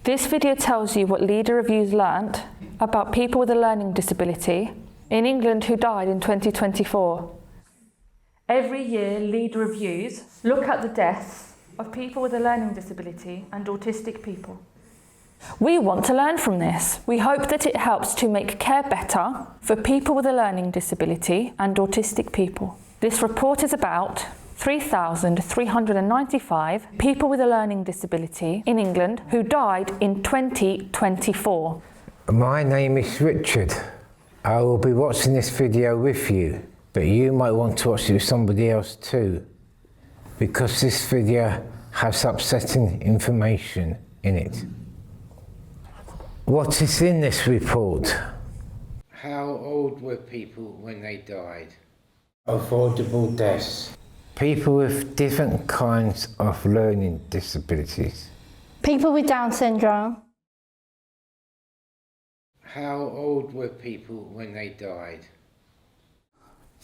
This video tells you what LeDeR reviews learnt about people with a learning disability in England who died in 2024. Every year, LeDeR reviews look at the deaths of people with a learning disability and autistic people. We want to learn from this. We hope that it helps to make care better for people with a learning disability and autistic people. This report is about 3,395 people with a learning disability in England who died in 2024. My name is Richard. I will be watching this video with you, but you might want to watch it with somebody else too, because this video has upsetting information in it. What is in this report? How old were people when they died? Avoidable deaths. People with different kinds of learning disabilities. People with Down syndrome. How old were people when they died?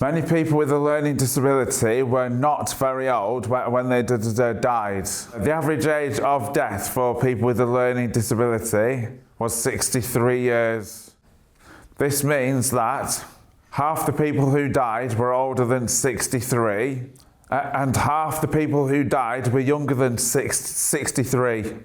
Many people with a learning disability were not very old when they died. The average age of death for people with a learning disability was 63 years. This means that half the people who died were older than 63, and half the people who died were younger than 63.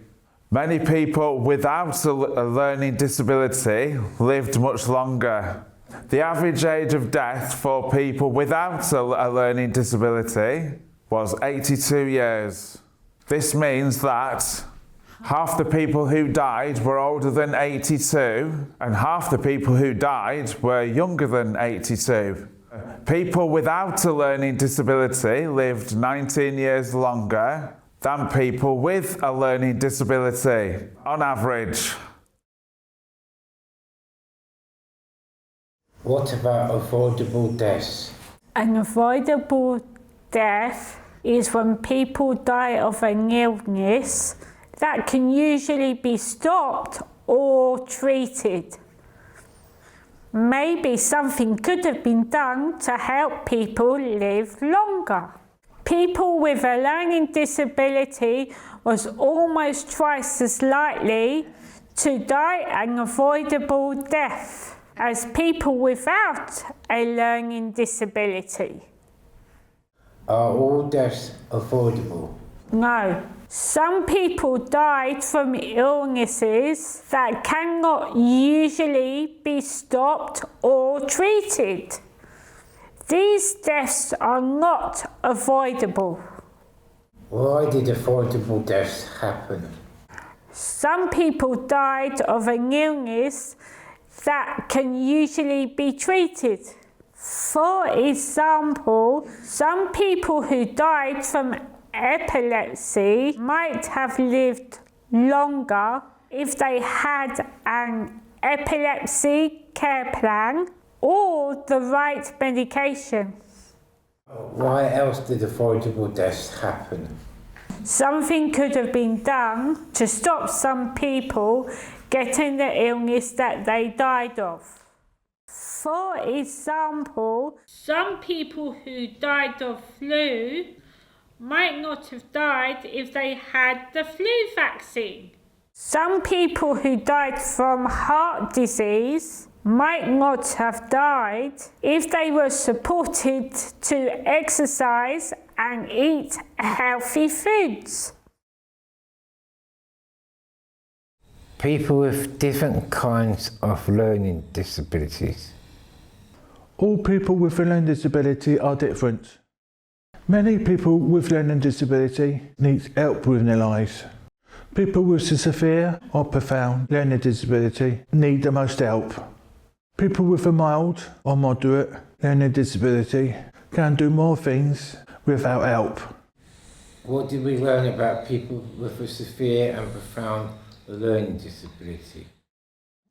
Many people without a learning disability lived much longer. The average age of death for people without a learning disability was 82 years. This means that half the people who died were older than 82, and half the people who died were younger than 82. People without a learning disability lived 19 years longer than people with a learning disability, on average. What about avoidable deaths? An avoidable death is when people die of an illness that can usually be stopped or treated. Maybe something could have been done to help people live longer. People with a learning disability was almost twice as likely to die an avoidable death as people without a learning disability. Are all deaths avoidable? No. Some people died from illnesses that cannot usually be stopped or treated. These deaths are not avoidable. Why did avoidable deaths happen? Some people died of an illness that can usually be treated. For example, some people who died from epilepsy might have lived longer if they had an epilepsy care plan or the right medication. Why else did avoidable deaths happen? Something could have been done to stop some people getting the illness that they died of. For example, some people who died of flu might not have died if they had the flu vaccine. Some people who died from heart disease might not have died if they were supported to exercise and eat healthy foods. People with different kinds of learning disabilities. All people with a learning disability are different. Many people with learning disability need help within their lives. People with severe or profound learning disability need the most help. People with a mild or moderate learning disability can do more things without help. What did we learn about people with a severe and profound learning disability?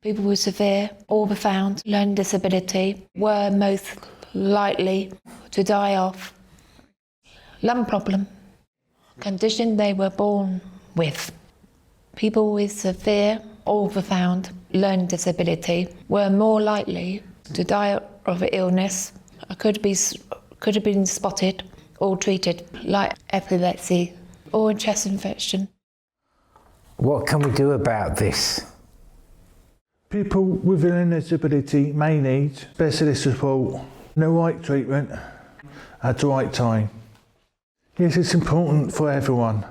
People with severe or profound learning disability were most likely to die of lung problem, condition they were born with. People with severe or profound learning disability were more likely to die of illness, could have been spotted or treated, like epilepsy or chest infection. What can we do about this? People with a learning disability may need specialist support, the right treatment at the right time. Yes, it's important for everyone.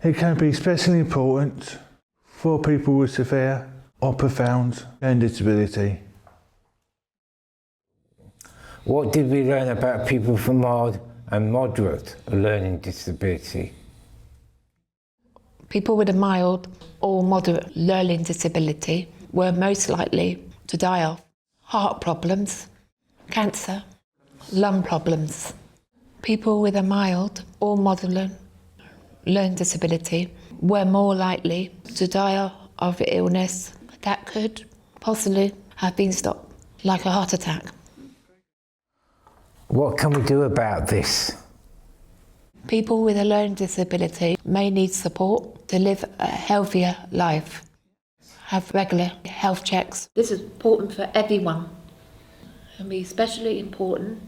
It can be especially important for people with severe or profound learning disability. What did we learn about people with mild and moderate learning disability? People with a mild or moderate learning disability were most likely to die of heart problems, cancer, lung problems. People with a mild or moderate learning disability were more likely to die of illness that could possibly have been stopped, like a heart attack. What can we do about this? People with a learning disability may need support to live a healthier life, have regular health checks. This is important for everyone, and be especially important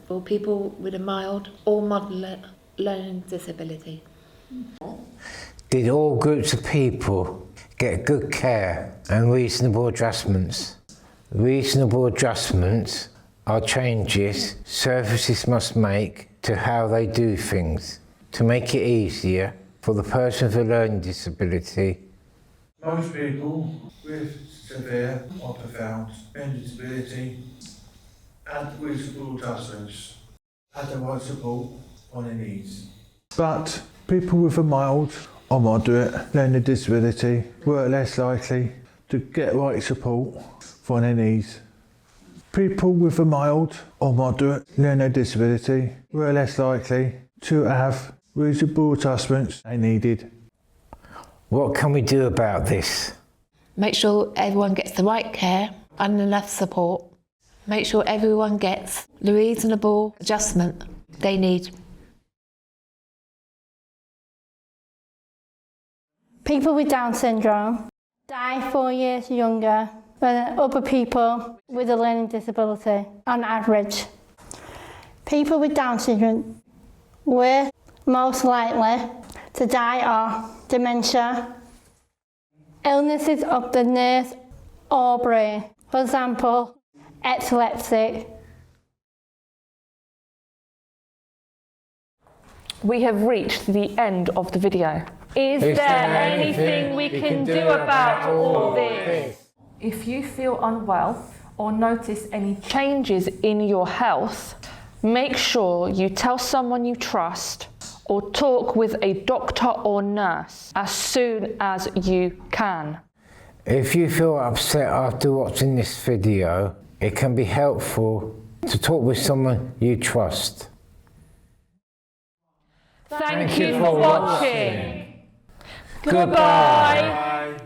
for people with a mild or moderate learning disability. Did all groups of people get good care and reasonable adjustments? Reasonable adjustments are changes services must make to how they do things to make it easier for the person with a learning disability. Most people with severe or profound learning disability and reasonable adjustments had the right support on their needs. But people with a mild or moderate learning disability were less likely to get right support for their needs. People with a mild or moderate learning disability were less likely to have reasonable adjustments they needed. What can we do about this? Make sure everyone gets the right care and enough support. Make sure everyone gets the reasonable adjustment they need. People with Down syndrome die 4 years younger than other people with a learning disability on average. People with Down syndrome were most likely to die of dementia, illnesses of the nerves or brain, for example, epilepsy. We have reached the end of the video. Is there anything we can do about all this? If you feel unwell or notice any changes in your health, make sure you tell someone you trust or talk with a doctor or nurse as soon as you can. If you feel upset after watching this video, it can be helpful to talk with someone you trust. Thank you for watching. Goodbye.